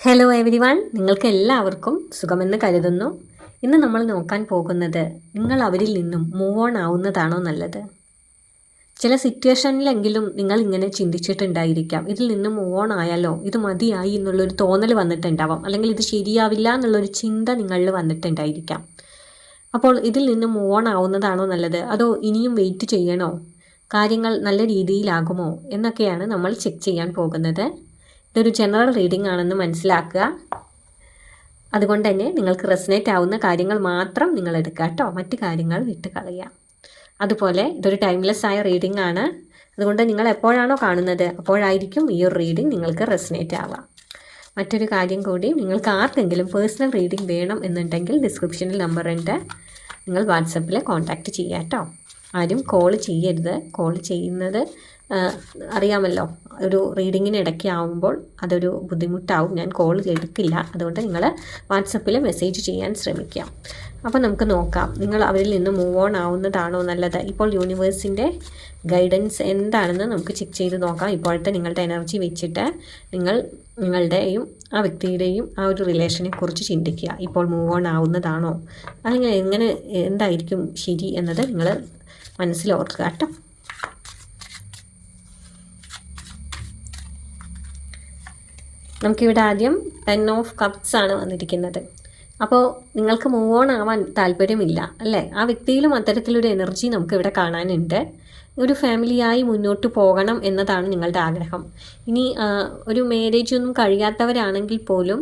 Hello every one, നിങ്ങൾക്ക് എല്ലാവർക്കും സുഖമെന്ന് കരുതുന്നു. ഇന്ന് നമ്മൾ നോക്കാൻ പോകുന്നത്, നിങ്ങൾ അവരിൽ നിന്നും മൂവ് ഓൺ ആവുന്നതാണോ നല്ലത്? ചില സിറ്റുവേഷനിലെങ്കിലും നിങ്ങൾ ഇങ്ങനെ ചിന്തിച്ചിട്ടുണ്ടായിരിക്കാം, ഇതിൽ നിന്നും മൂവ് ഓൺ ആയാലോ, ഇത് മതിയായി എന്നുള്ളൊരു തോന്നൽ വന്നിട്ടുണ്ടാവാം, അല്ലെങ്കിൽ ഇത് ശരിയാവില്ല എന്നുള്ളൊരു ചിന്ത നിങ്ങളിൽ വന്നിട്ടുണ്ടായിരിക്കാം. അപ്പോൾ ഇതിൽ നിന്നും മൂവ് ഓൺ ആവുന്നതാണോ നല്ലത്, അതോ ഇനിയും വെയിറ്റ് ചെയ്യണോ, കാര്യങ്ങൾ നല്ല രീതിയിലാകുമോ എന്നൊക്കെയാണ് നമ്മൾ ചെക്ക് ചെയ്യാൻ പോകുന്നത്. ഇതൊരു ജനറൽ റീഡിംഗ് ആണെന്ന് മനസ്സിലാക്കുക. അതുകൊണ്ട് തന്നെ നിങ്ങൾക്ക് റെസനേറ്റ് ആവുന്ന കാര്യങ്ങൾ മാത്രം നിങ്ങൾ എടുക്കുക കേട്ടോ, മറ്റു കാര്യങ്ങൾ വിട്ട് കളയുക. അതുപോലെ ഇതൊരു ടൈംലെസ് ആയ റീഡിംഗ് ആണ്. അതുകൊണ്ട് നിങ്ങൾ എപ്പോഴാണോ കാണുന്നത് അപ്പോഴായിരിക്കും ഈ ഒരു റീഡിംഗ് നിങ്ങൾക്ക് റെസനേറ്റ് ആവുക. മറ്റൊരു കാര്യം കൂടി, നിങ്ങൾക്ക് ആർക്കെങ്കിലും പേഴ്സണൽ റീഡിംഗ് വേണം എന്നുണ്ടെങ്കിൽ ഡിസ്ക്രിപ്ഷനിൽ നമ്പർ ഉണ്ട്, നിങ്ങൾ വാട്സപ്പിൽ കോൺടാക്റ്റ് ചെയ്യുക കേട്ടോ. ആരും കോൾ ചെയ്യരുത്. കോൾ ചെയ്യുന്നത് അറിയാമല്ലോ, ഒരു റീഡിങ്ങിന് ഇടയ്ക്ക് ആവുമ്പോൾ അതൊരു ബുദ്ധിമുട്ടാവും. ഞാൻ കോൾ എടുക്കില്ല. അതുകൊണ്ട് നിങ്ങൾ വാട്സപ്പിൽ മെസ്സേജ് ചെയ്യാൻ ശ്രമിക്കുക. അപ്പോൾ നമുക്ക് നോക്കാം, നിങ്ങൾ അവരിൽ നിന്ന് മൂവ് ഓൺ ആവുന്നതാണോ നല്ലത്. ഇപ്പോൾ യൂണിവേഴ്സിൻ്റെ ഗൈഡൻസ് എന്താണെന്ന് നമുക്ക് ചെക്ക് ചെയ്ത് നോക്കാം. ഇപ്പോഴത്തെ നിങ്ങളുടെ എനർജി വെച്ചിട്ട് നിങ്ങളുടെയും ആ വ്യക്തിയുടെയും ആ ഒരു റിലേഷനെ കുറിച്ച് ചിന്തിക്കുക. ഇപ്പോൾ മൂവ് ഓൺ ആവുന്നതാണോ, അല്ലെങ്കിൽ എന്തായിരിക്കും ശരി എന്നത് നിങ്ങൾ മനസ്സിലോർക്കുക കേട്ടോ. നമുക്കിവിടെ ആദ്യം 10 ഓഫ് കപ്സ് ആണ് വന്നിരിക്കുന്നത്. അപ്പോൾ നിങ്ങൾക്ക് മൂവ് ഓൺ ആവാൻ താല്പര്യമില്ല അല്ലേ? ആ വ്യക്തിയിലും അത്തരത്തിലൊരു എനർജി നമുക്കിവിടെ കാണാനുണ്ട്. ഒരു ഫാമിലിയായി മുന്നോട്ട് പോകണം എന്നതാണ് നിങ്ങളുടെ ആഗ്രഹം. ഇനി ഒരു മാരേജ് ഒന്നും കഴിയാത്തവരാണെങ്കിൽ പോലും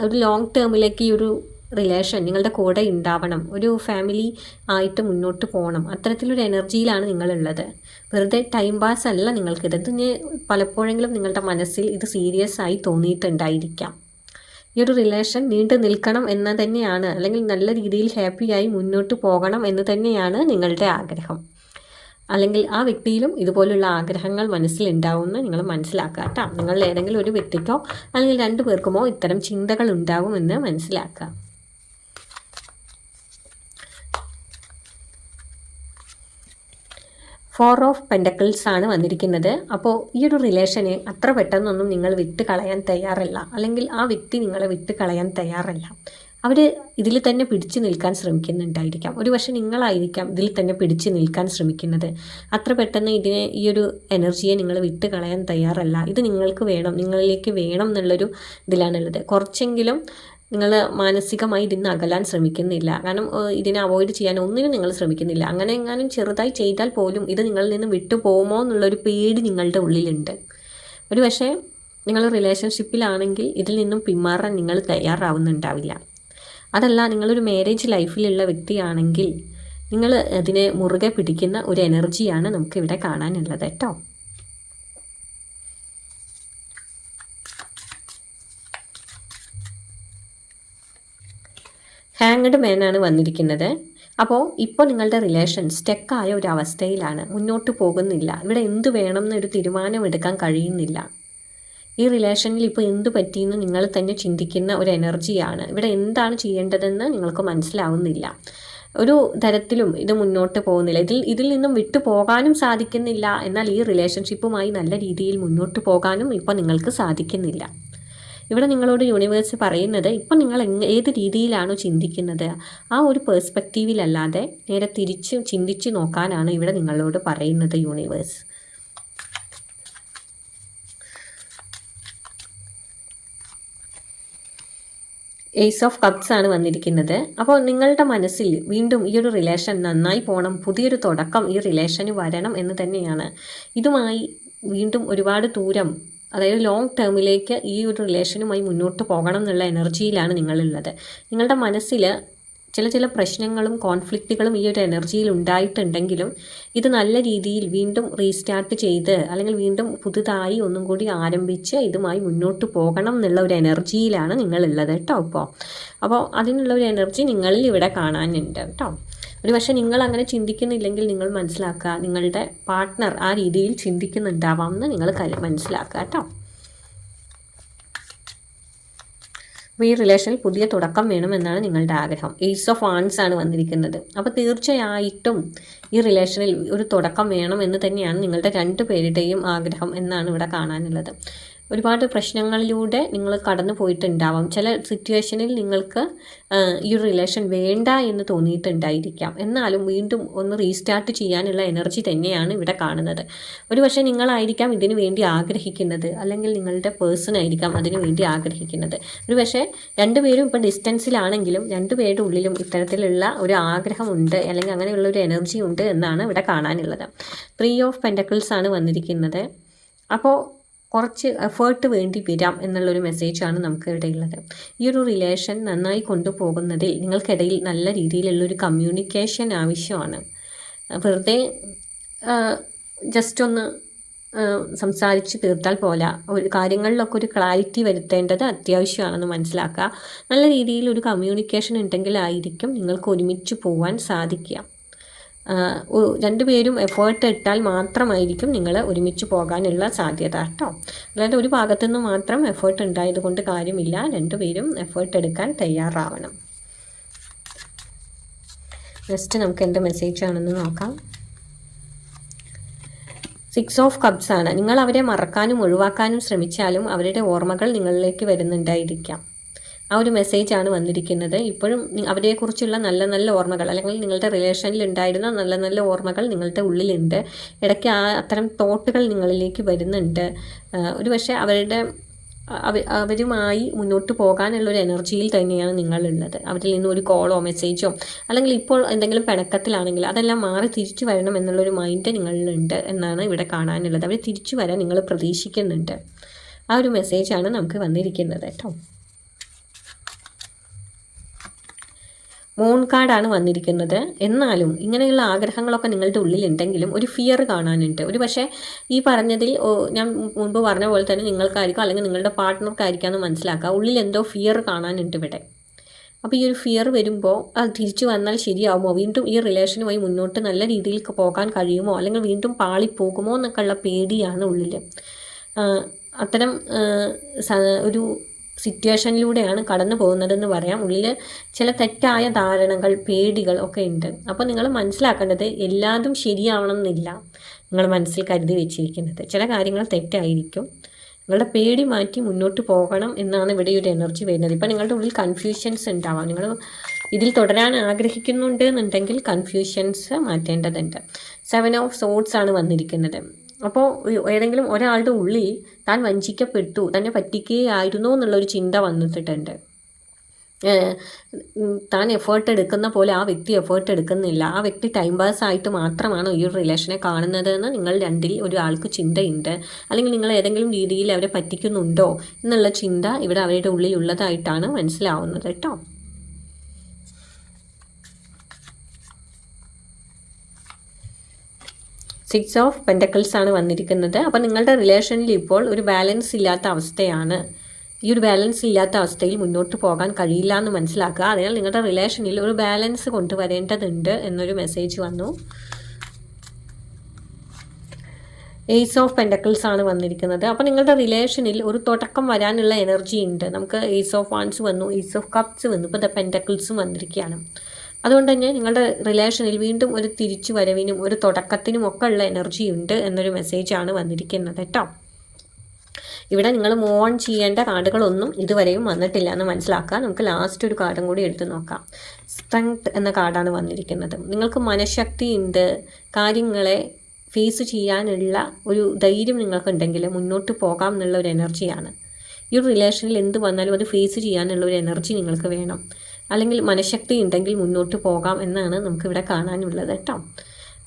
ഒരു ലോങ് ടേമിലേക്ക് ഈ ഒരു റിലേഷൻ നിങ്ങളുടെ കൂടെ ഉണ്ടാവണം, ഒരു ഫാമിലി ആയിട്ട് മുന്നോട്ട് പോകണം, അത്തരത്തിലൊരു എനർജിയിലാണ് നിങ്ങളുള്ളത്. വെറുതെ ടൈം പാസ് അല്ല നിങ്ങൾക്കിത്. ഇതിന് പലപ്പോഴെങ്കിലും നിങ്ങളുടെ മനസ്സിൽ ഇത് സീരിയസ് ആയി തോന്നിയിട്ടുണ്ടായിരിക്കാം. ഈ ഒരു റിലേഷൻ നീണ്ടു നിൽക്കണം എന്ന് തന്നെയാണ്, അല്ലെങ്കിൽ നല്ല രീതിയിൽ ഹാപ്പിയായി മുന്നോട്ട് പോകണം എന്ന് തന്നെയാണ് നിങ്ങളുടെ ആഗ്രഹം. അല്ലെങ്കിൽ ആ വ്യക്തിയിലും ഇതുപോലുള്ള ആഗ്രഹങ്ങൾ മനസ്സിലുണ്ടാവുമെന്ന് നിങ്ങൾ മനസ്സിലാക്കുക കേട്ടോ. നിങ്ങളിൽ ഏതെങ്കിലും ഒരു വ്യക്തിക്കോ അല്ലെങ്കിൽ 2 പേർക്കുമോ ഇത്തരം ചിന്തകൾ ഉണ്ടാവുമെന്ന് മനസ്സിലാക്കുക. ഫോർ ഓഫ് പെൻഡക്കിൾസ് ആണ് വന്നിരിക്കുന്നത്. അപ്പോൾ ഈ ഒരു റിലേഷനെ അത്ര പെട്ടെന്നൊന്നും നിങ്ങൾ വിട്ട് കളയാൻ തയ്യാറല്ല, അല്ലെങ്കിൽ ആ വ്യക്തി നിങ്ങളെ വിട്ട് കളയാൻ തയ്യാറല്ല. അവർ ഇതിൽ തന്നെ പിടിച്ചു നിൽക്കാൻ ശ്രമിക്കുന്നുണ്ടായിരിക്കാം. ഒരു പക്ഷേ നിങ്ങളായിരിക്കാം ഇതിൽ തന്നെ പിടിച്ചു നിൽക്കാൻ ശ്രമിക്കുന്നത്. അത്ര പെട്ടെന്ന് ഈ ഒരു എനർജിയെ നിങ്ങൾ വിട്ട് കളയാൻ തയ്യാറല്ല. ഇത് നിങ്ങൾക്ക് വേണം, നിങ്ങളിലേക്ക് വേണം എന്നുള്ളൊരു ഇതിലാണുള്ളത്. കുറച്ചെങ്കിലും നിങ്ങൾ മാനസികമായി ഇതിന് അകലാൻ ശ്രമിക്കുന്നില്ല. കാരണം ഇതിനെ അവോയ്ഡ് ചെയ്യാൻ ഒന്നിനും നിങ്ങൾ ശ്രമിക്കുന്നില്ല. അങ്ങനെ എങ്ങാനും ചെറുതായി ചെയ്താൽ പോലും ഇത് നിങ്ങളിൽ നിന്ന് വിട്ടു പോകുമോ എന്നുള്ളൊരു പേടി നിങ്ങളുടെ ഉള്ളിലുണ്ട്. ഒരു പക്ഷേ നിങ്ങൾ റിലേഷൻഷിപ്പിലാണെങ്കിൽ ഇതിൽ നിന്നും പിന്മാറാൻ നിങ്ങൾ തയ്യാറാവുന്നുണ്ടാവില്ല. അതല്ല, നിങ്ങളൊരു മാരേജ് ലൈഫിലുള്ള വ്യക്തിയാണെങ്കിൽ നിങ്ങൾ അതിനെ മുറുകെ പിടിക്കുന്ന ഒരു എനർജിയാണ് നമുക്കിവിടെ കാണാനുള്ളത് കേട്ടോ. ഹാങ്ഡ് മാനാണ് വന്നിരിക്കുന്നത്. അപ്പോൾ ഇപ്പോൾ നിങ്ങളുടെ റിലേഷൻ സ്റ്റക്കായ ഒരു അവസ്ഥയിലാണ്, മുന്നോട്ട് പോകുന്നില്ല. ഇവിടെ എന്ത് വേണം എന്നൊരു തീരുമാനമെടുക്കാൻ കഴിയുന്നില്ല. ഈ റിലേഷനിൽ ഇപ്പോൾ എന്ത് പറ്റിയെന്ന് നിങ്ങൾ തന്നെ ചിന്തിക്കുന്ന ഒരു എനർജിയാണ്. ഇവിടെ എന്താണ് ചെയ്യേണ്ടതെന്ന് നിങ്ങൾക്ക് മനസ്സിലാവുന്നില്ല. ഒരു തരത്തിലും ഇത് മുന്നോട്ട് പോകുന്നില്ല. ഇതിൽ നിന്നും വിട്ടു പോകാനും സാധിക്കുന്നില്ല. എന്നാൽ ഈ റിലേഷൻഷിപ്പുമായി നല്ല രീതിയിൽ മുന്നോട്ട് പോകാനും ഇപ്പോൾ നിങ്ങൾക്ക് സാധിക്കുന്നില്ല. ഇവിടെ നിങ്ങളോട് യൂണിവേഴ്സ് പറയുന്നത്, ഇപ്പം നിങ്ങൾ ഏത് രീതിയിലാണോ ചിന്തിക്കുന്നത് ആ ഒരു പേഴ്സ്പെക്റ്റീവിലല്ലാതെ നേരെ തിരിച്ച് ചിന്തിച്ച് നോക്കാനാണ് ഇവിടെ നിങ്ങളോട് പറയുന്നത് യൂണിവേഴ്സ്. ഏസ് ഓഫ് കപ്സ് ആണ് വന്നിരിക്കുന്നത്. അപ്പോൾ നിങ്ങളുടെ മനസ്സിൽ വീണ്ടും ഈ ഒരു റിലേഷൻ നന്നായി പോകണം, പുതിയൊരു തുടക്കം ഈ റിലേഷന് വരണം എന്ന് തന്നെയാണ്. ഇതുമായി വീണ്ടും ഒരുപാട് ദൂരം, അതായത് ലോങ് ടേമിലേക്ക് ഈ ഒരു റിലേഷനുമായി മുന്നോട്ട് പോകണം എന്നുള്ള എനർജിയിലാണ് നിങ്ങളുള്ളത്. നിങ്ങളുടെ മനസ്സിൽ ചില പ്രശ്നങ്ങളും കോൺഫ്ലിക്റ്റുകളും ഈ ഒരു എനർജിയിൽ ഉണ്ടായിട്ടുണ്ടെങ്കിലും ഇത് നല്ല രീതിയിൽ വീണ്ടും റീസ്റ്റാർട്ട് ചെയ്ത്, അല്ലെങ്കിൽ വീണ്ടും പുതുതായി ഒന്നും കൂടി ആരംഭിച്ച് ഇതുമായി മുന്നോട്ട് പോകണം എന്നുള്ള ഒരു എനർജിയിലാണ് നിങ്ങളുള്ളത് കേട്ടോ. അപ്പോൾ അതിനുള്ള ഒരു എനർജി നിങ്ങളിൽ ഇവിടെ കാണാനുണ്ട് കേട്ടോ. ഒരു പക്ഷേ നിങ്ങൾ അങ്ങനെ ചിന്തിക്കുന്നില്ലെങ്കിൽ നിങ്ങൾ മനസ്സിലാക്കുക, നിങ്ങളുടെ പാർട്ട്ണർ ആ രീതിയിൽ ചിന്തിക്കുന്നുണ്ടാവാം എന്ന് നിങ്ങൾ മനസ്സിലാക്കുക കേട്ടോ. അപ്പോൾ ഈ റിലേഷനിൽ പുതിയ തുടക്കം വേണമെന്നാണ് നിങ്ങളുടെ ആഗ്രഹം. ഏസ് ഓഫ് വാൻഡ്സ് ആണ് വന്നിരിക്കുന്നത്. അപ്പോൾ തീർച്ചയായിട്ടും ഈ റിലേഷനിൽ ഒരു തുടക്കം വേണം എന്ന് തന്നെയാണ് നിങ്ങളുടെ 2 പേരുടെയും ആഗ്രഹം എന്നാണ് ഇവിടെ കാണാനുള്ളത്. ഒരുപാട് പ്രശ്നങ്ങളിലൂടെ നിങ്ങൾ കടന്നു പോയിട്ടുണ്ടാവാം. ചില സിറ്റുവേഷനിൽ നിങ്ങൾക്ക് ഈ ഒരു റിലേഷൻ വേണ്ട എന്ന് തോന്നിയിട്ടുണ്ടായിരിക്കാം. എന്നാലും വീണ്ടും ഒന്ന് റീസ്റ്റാർട്ട് ചെയ്യാനുള്ള എനർജി തന്നെയാണ് ഇവിടെ കാണുന്നത്. ഒരുപക്ഷെ നിങ്ങളായിരിക്കാം ഇതിനു വേണ്ടി ആഗ്രഹിക്കുന്നത്, അല്ലെങ്കിൽ നിങ്ങളുടെ പേഴ്സൺ ആയിരിക്കാം അതിനു വേണ്ടി ആഗ്രഹിക്കുന്നത്. ഒരുപക്ഷെ രണ്ടുപേരും ഇപ്പോൾ ഡിസ്റ്റൻസിലാണെങ്കിലും രണ്ടുപേരുടെ ഉള്ളിലും ഇത്തരത്തിലുള്ള ഒരു ആഗ്രഹമുണ്ട്, അല്ലെങ്കിൽ അങ്ങനെയുള്ള ഒരു എനർജി ഉണ്ട് എന്നാണ് ഇവിടെ കാണാനുള്ളത്. 3 ഓഫ് പെൻറ്റക്കിൾസ് ആണ് വന്നിരിക്കുന്നത്. അപ്പോൾ കുറച്ച് എഫേർട്ട് വേണ്ടി വരാം എന്നുള്ളൊരു മെസ്സേജാണ് നമുക്ക് ഇവിടെ ഉള്ളത്. ഈ ഒരു റിലേഷൻ നന്നായി കൊണ്ടുപോകുന്നതിൽ നിങ്ങൾക്കിടയിൽ നല്ല രീതിയിലുള്ളൊരു കമ്മ്യൂണിക്കേഷൻ ആവശ്യമാണ്. വെറുതെ ജസ്റ്റ് ഒന്ന് സംസാരിച്ച് തീർത്താൽ പോരാ, ഒരു കാര്യങ്ങളിലൊക്കെ ഒരു ക്ലാരിറ്റി വരുത്തേണ്ടത് അത്യാവശ്യമാണെന്ന് മനസ്സിലാക്കുക. നല്ല രീതിയിൽ ഒരു കമ്മ്യൂണിക്കേഷൻ ഉണ്ടെങ്കിലായിരിക്കും നിങ്ങൾക്ക് ഒരുമിച്ച് പോകാൻ സാധിക്കുക. രണ്ടുപേരും എഫേർട്ട് ഇട്ടാൽ മാത്രമായിരിക്കും നിങ്ങൾ ഒരുമിച്ച് പോകാനുള്ള സാധ്യത കേട്ടോ. അല്ലാതെ ഒരു ഭാഗത്തു നിന്ന് മാത്രം എഫേർട്ട് ഉണ്ടായത് കൊണ്ട് കാര്യമില്ല, രണ്ടുപേരും എഫേർട്ട് എടുക്കാൻ തയ്യാറാവണം. നെക്സ്റ്റ് നമുക്ക് എന്ത് മെസ്സേജ് ആണെന്ന് നോക്കാം. 6 ഓഫ് കപ്സ് ആണ്. നിങ്ങൾ അവരെ മറക്കാനും ഒഴിവാക്കാനും ശ്രമിച്ചാലും അവരുടെ ഓർമ്മകൾ നിങ്ങളിലേക്ക് വരുന്നുണ്ടായിരിക്കാം. ആ ഒരു മെസ്സേജാണ് വന്നിരിക്കുന്നത്. ഇപ്പോഴും അവരെക്കുറിച്ചുള്ള നല്ല നല്ല ഓർമ്മകൾ, അല്ലെങ്കിൽ നിങ്ങളുടെ റിലേഷനിൽ ഉണ്ടായിരുന്ന നല്ല നല്ല ഓർമ്മകൾ നിങ്ങളുടെ ഉള്ളിലുണ്ട്. ഇടയ്ക്ക് അത്തരം തോട്ടുകൾ നിങ്ങളിലേക്ക് വരുന്നുണ്ട്. ഒരുപക്ഷെ അവരുമായി മുന്നോട്ട് പോകാനുള്ളൊരു എനർജിയിൽ തന്നെയാണ് നിങ്ങളുള്ളത്. അവരിൽ നിന്ന് ഒരു കോളോ മെസ്സേജോ, അല്ലെങ്കിൽ ഇപ്പോൾ എന്തെങ്കിലും പിണക്കത്തിലാണെങ്കിൽ അതെല്ലാം മാറി തിരിച്ചു വരണം എന്നുള്ളൊരു മൈൻഡ് നിങ്ങളിലുണ്ട് എന്നാണ് ഇവിടെ കാണാനുള്ളത്. അവർ തിരിച്ചു വരാൻ നിങ്ങൾ പ്രതീക്ഷിക്കുന്നുണ്ട്. ആ ഒരു മെസ്സേജാണ് നമുക്ക് വന്നിരിക്കുന്നത് കേട്ടോ. മൂൺ കാർഡാണ് വന്നിരിക്കുന്നത്. എന്നാലും ഇങ്ങനെയുള്ള ആഗ്രഹങ്ങളൊക്കെ നിങ്ങളുടെ ഉള്ളിലുണ്ടെങ്കിലും ഒരു ഫിയർ കാണാനുണ്ട്. ഒരു പക്ഷേ ഈ പറഞ്ഞതിൽ ഞാൻ മുൻപ് പറഞ്ഞ പോലെ തന്നെ നിങ്ങൾക്കായിരിക്കും, അല്ലെങ്കിൽ നിങ്ങളുടെ പാർട്ട്ണർക്കായിരിക്കാം എന്ന് മനസ്സിലാക്കുക. ഉള്ളിൽ എന്തോ ഫിയർ കാണാനുണ്ട് ഇവിടെ. അപ്പോൾ ഈ ഒരു ഫിയർ വരുമ്പോൾ അത് തിരിച്ചു വന്നാൽ ശരിയാവുമോ, വീണ്ടും ഈ റിലേഷനുമായി മുന്നോട്ട് നല്ല രീതിയിൽ പോകാൻ കഴിയുമോ, അല്ലെങ്കിൽ വീണ്ടും പാളിപ്പോകുമോ എന്നൊക്കെയുള്ള പേടിയാണ് ഉള്ളിൽ. അത്തരം ഒരു സിറ്റുവേഷനിലൂടെയാണ് കടന്നു പോകുന്നതെന്ന് പറയാം. ഉള്ളിൽ ചില തെറ്റായ ധാരണകൾ, പേടികൾ ഒക്കെ ഉണ്ട്. അപ്പോൾ നിങ്ങൾ മനസ്സിലാക്കേണ്ടത് എല്ലാതും ശരിയാവണം എന്നില്ല നിങ്ങൾ മനസ്സിൽ കരുതി വെച്ചിരിക്കുന്നത്. ചില കാര്യങ്ങൾ തെറ്റായിരിക്കും. നിങ്ങളുടെ പേടി മാറ്റി മുന്നോട്ട് പോകണം എന്നാണ് ഇവിടെ ഒരു എനർജി വരുന്നത്. ഇപ്പോൾ നിങ്ങളുടെ ഉള്ളിൽ കൺഫ്യൂഷൻസ് ഉണ്ടാവാം. നിങ്ങൾ ഇതിൽ തുടരാൻ ആഗ്രഹിക്കുന്നുണ്ട് എന്നുണ്ടെങ്കിൽ കൺഫ്യൂഷൻസ് മാറ്റേണ്ടതുണ്ട്. 7 ഓഫ് സോർഡ്സ് ആണ് വന്നിരിക്കുന്നത്. അപ്പോൾ ഏതെങ്കിലും ഒരാളുടെ ഉള്ളിൽ താൻ വഞ്ചിക്കപ്പെട്ടു, തന്നെ പറ്റിക്കുകയായിരുന്നോ എന്നുള്ളൊരു ചിന്ത വന്നിട്ടുണ്ട്. താൻ എഫേർട്ട് എടുക്കുന്ന പോലെ ആ വ്യക്തി എഫേർട്ട് എടുക്കുന്നില്ല, ആ വ്യക്തി ടൈം പാസ് ആയിട്ട് മാത്രമാണ് ഈ ഒരു റിലേഷനെ കാണുന്നതെന്ന് നിങ്ങൾ രണ്ടിൽ ഒരാൾക്ക് ചിന്തയുണ്ട്. അല്ലെങ്കിൽ നിങ്ങൾ ഏതെങ്കിലും രീതിയിൽ അവരെ പറ്റിക്കുന്നുണ്ടോ എന്നുള്ള ചിന്ത ഇവിടെ അവരുടെ ഉള്ളിൽ ഉള്ളതായിട്ടാണ് മനസ്സിലാവുന്നത് കേട്ടോ. സിക്സ് ഓഫ് പെൻറ്റക്കിൾസ് ആണ് വന്നിരിക്കുന്നത്. അപ്പോൾ നിങ്ങളുടെ റിലേഷനിൽ ഇപ്പോൾ ഒരു ബാലൻസ് ഇല്ലാത്ത അവസ്ഥയാണ്. ഈ ഒരു ബാലൻസ് ഇല്ലാത്ത അവസ്ഥയിൽ മുന്നോട്ട് പോകാൻ കഴിയില്ല എന്ന് മനസ്സിലാക്കുക. അതിനാൽ നിങ്ങളുടെ റിലേഷനിൽ ഒരു ബാലൻസ് കൊണ്ടുവരേണ്ടതുണ്ട് എന്നൊരു മെസ്സേജ് വന്നു. ഏസ് ഓഫ് പെൻറ്റക്കിൾസ് ആണ് വന്നിരിക്കുന്നത്. അപ്പോൾ നിങ്ങളുടെ റിലേഷനിൽ ഒരു തുടക്കം വരാനുള്ള എനർജി ഉണ്ട്. നമുക്ക് ഏസ് ഓഫ് വാൻസ് വന്നു, ഏസ് ഓഫ് കപ്സ് വന്നു, ഇപ്പോൾ പെൻറ്റക്കിൾസും വന്നിരിക്കുകയാണ്. അതുകൊണ്ട് തന്നെ നിങ്ങളുടെ റിലേഷനിൽ വീണ്ടും ഒരു തിരിച്ചു വരവിനും ഒരു തുടക്കത്തിനും ഒക്കെ ഉള്ള എനർജി ഉണ്ട് എന്നൊരു മെസ്സേജാണ് വന്നിരിക്കുന്നത് കേട്ടോ. ഇവിടെ നിങ്ങൾ മൂവ് ഓൺ ചെയ്യേണ്ട കാർഡുകളൊന്നും ഇതുവരെയും വന്നിട്ടില്ല എന്ന് മനസ്സിലാക്കുക. നമുക്ക് ലാസ്റ്റ് ഒരു കാർഡും കൂടി എടുത്ത് നോക്കാം. സ്ട്രെങ്ത് എന്ന കാർഡാണ് വന്നിരിക്കുന്നത്. നിങ്ങൾക്ക് മനഃശക്തി ഉണ്ട്, കാര്യങ്ങളെ ഫേസ് ചെയ്യാനുള്ള ഒരു ധൈര്യം നിങ്ങൾക്കുണ്ടെങ്കിൽ മുന്നോട്ട് പോകാം എന്നുള്ള ഒരു എനർജിയാണ്. ഈ ഒരു റിലേഷനിൽ എന്ത് വന്നാലും അത് ഫേസ് ചെയ്യാനുള്ള ഒരു എനർജി നിങ്ങൾക്ക് വേണം, അല്ലെങ്കിൽ മനഃശക്തി ഉണ്ടെങ്കിൽ മുന്നോട്ട് പോകാം എന്നാണ് നമുക്കിവിടെ കാണാനുള്ളത് കേട്ടോ.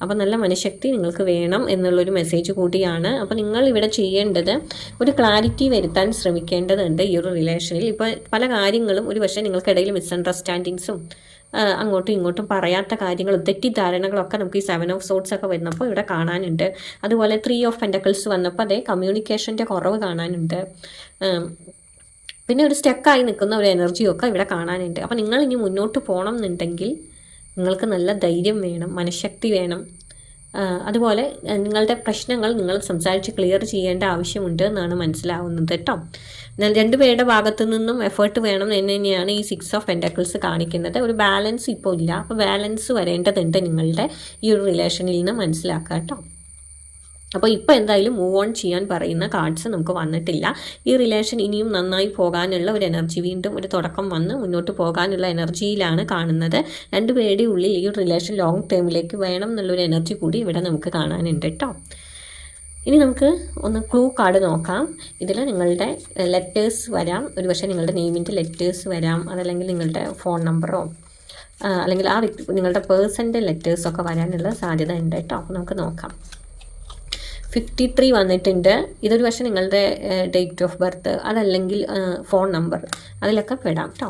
അപ്പോൾ നല്ല മനഃശക്തി നിങ്ങൾക്ക് വേണം എന്നുള്ളൊരു മെസ്സേജ് കൂടിയാണ്. അപ്പോൾ നിങ്ങൾ ഇവിടെ ചെയ്യേണ്ടത് ഒരു ക്ലാരിറ്റി വരുത്താൻ ശ്രമിക്കേണ്ടതുണ്ട് ഈ ഒരു റിലേഷനിൽ. ഇപ്പോൾ പല കാര്യങ്ങളും ഒരു പക്ഷേ നിങ്ങൾക്കിടയിൽ മിസ്അണ്ടർസ്റ്റാൻഡിങ്സും അങ്ങോട്ടും ഇങ്ങോട്ടും പറയാത്ത കാര്യങ്ങളും തെറ്റിദ്ധാരണകളൊക്കെ നമുക്ക് ഈ 7 ഓഫ് സോർഡ്സ് ഒക്കെ വരുന്നപ്പോൾ ഇവിടെ കാണാനുണ്ട്. അതുപോലെ 3 ഓഫ് പെൻറ്റക്കിൾസ് വന്നപ്പോൾ അതേ കമ്മ്യൂണിക്കേഷൻ്റെ കുറവ് കാണാനുണ്ട്. പിന്നെ ഒരു സ്റ്റക്കായി നിൽക്കുന്ന ഒരു എനർജിയൊക്കെ ഇവിടെ കാണാനുണ്ട്. അപ്പോൾ നിങ്ങൾ ഇനി മുന്നോട്ട് പോകണം എന്നുണ്ടെങ്കിൽ നിങ്ങൾക്ക് നല്ല ധൈര്യം വേണം, മനഃശക്തി വേണം. അതുപോലെ നിങ്ങളുടെ പ്രശ്നങ്ങൾ നിങ്ങൾ സംസാരിച്ച് ക്ലിയർ ചെയ്യേണ്ട ആവശ്യമുണ്ട് എന്നാണ് മനസ്സിലാവുന്നത് കേട്ടോ. എന്നാൽ രണ്ടുപേരുടെ ഭാഗത്തു നിന്നും എഫേർട്ട് വേണം എന്ന് തന്നെയാണ് ഈ 6 ഓഫ് പെൻറ്റക്കിൾസ് കാണിക്കുന്നത്. ഒരു ബാലൻസ് ഇപ്പോൾ ഇല്ല. അപ്പോൾ ബാലൻസ് വരേണ്ടതുണ്ട് നിങ്ങളുടെ ഈ ഒരു റിലേഷനിൽ നിന്ന് മനസ്സിലാക്കുക കേട്ടോ. അപ്പോൾ ഇപ്പോൾ എന്തായാലും മൂവ് ഓൺ ചെയ്യാൻ പറയുന്ന കാർഡ്സ് നമുക്ക് വന്നിട്ടില്ല. ഈ റിലേഷൻ ഇനിയും നന്നായി പോകാനുള്ള ഒരു എനർജി, വീണ്ടും ഒരു തുടക്കം വന്ന് മുന്നോട്ട് പോകാനുള്ള എനർജിയിലാണ് കാണുന്നത്. രണ്ടുപേരുടെ ഉള്ളിൽ ഈ ഒരു റിലേഷൻ ലോങ് ടേമിലേക്ക് വേണം എന്നുള്ളൊരു എനർജി കൂടി ഇവിടെ നമുക്ക് കാണാനുണ്ട് കേട്ടോ. ഇനി നമുക്ക് ഒന്ന് ക്ലൂ കാർഡ് നോക്കാം. ഇതിൽ നിങ്ങളുടെ ലെറ്റേഴ്സ് വരാം, ഒരുപക്ഷെ നിങ്ങളുടെ നെയിമിൻ്റെ ലെറ്റേഴ്സ് വരാം, അതല്ലെങ്കിൽ നിങ്ങളുടെ ഫോൺ നമ്പറോ അല്ലെങ്കിൽ ആ വ്യക്തി നിങ്ങളുടെ പേഴ്സൻ്റെ ലെറ്റേഴ്സൊക്കെ വരാനുള്ള സാധ്യത ഉണ്ട് കേട്ടോ. അപ്പോൾ നമുക്ക് നോക്കാം. 53 വന്നിട്ടുണ്ട്. ഇതൊരു പക്ഷേ നിങ്ങളുടെ ഡേറ്റ് ഓഫ് ബർത്ത്, അതല്ലെങ്കിൽ ഫോൺ നമ്പർ, അതിലൊക്കെ പെടാം കേട്ടോ.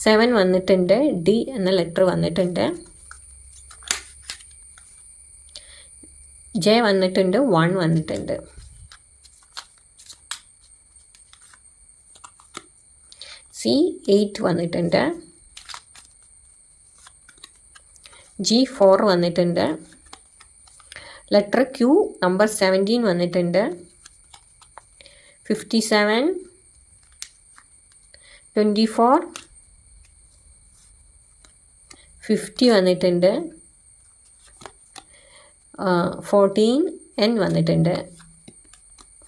7 വന്നിട്ടുണ്ട്. ഡി എന്ന ലെറ്റർ വന്നിട്ടുണ്ട്. ജെ വന്നിട്ടുണ്ട്. 1 വന്നിട്ടുണ്ട്. സി 8 വന്നിട്ടുണ്ട്. G4 വന്നിട്ടുണ്ട്. ലെറ്റർ ക്യൂ നമ്പർ 17 വന്നിട്ടുണ്ട്. 57, 24, 50 വന്നിട്ടുണ്ട്. 14 N വന്നിട്ടുണ്ട്.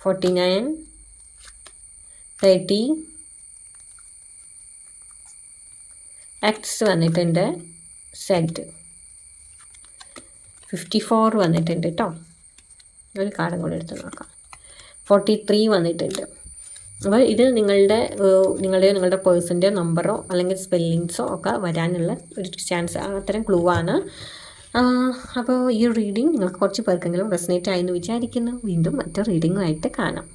49, 30, X വന്നിട്ടുണ്ട്. Z 54 വന്നിട്ടുണ്ട് കേട്ടോ. ഒരു കാർഡും കൂടെ എടുത്ത് നോക്കാം. 43 വന്നിട്ടുണ്ട്. അപ്പോൾ ഇത് നിങ്ങളുടെ പേഴ്സൻ്റെ നമ്പറോ അല്ലെങ്കിൽ സ്പെല്ലിങ്സോ ഒക്കെ വരാനുള്ള ഒരു ചാൻസ്, അത്തരം ക്ലൂ ആണ്. അപ്പോൾ ഈ റീഡിങ് നിങ്ങൾക്ക് കുറച്ച് പേർക്കെങ്കിലും റെസനേറ്റ് ആയി എന്ന് വിചാരിക്കുന്നു. വീണ്ടും മറ്റൊരു റീഡിങ്ങുമായിട്ട് കാണാം.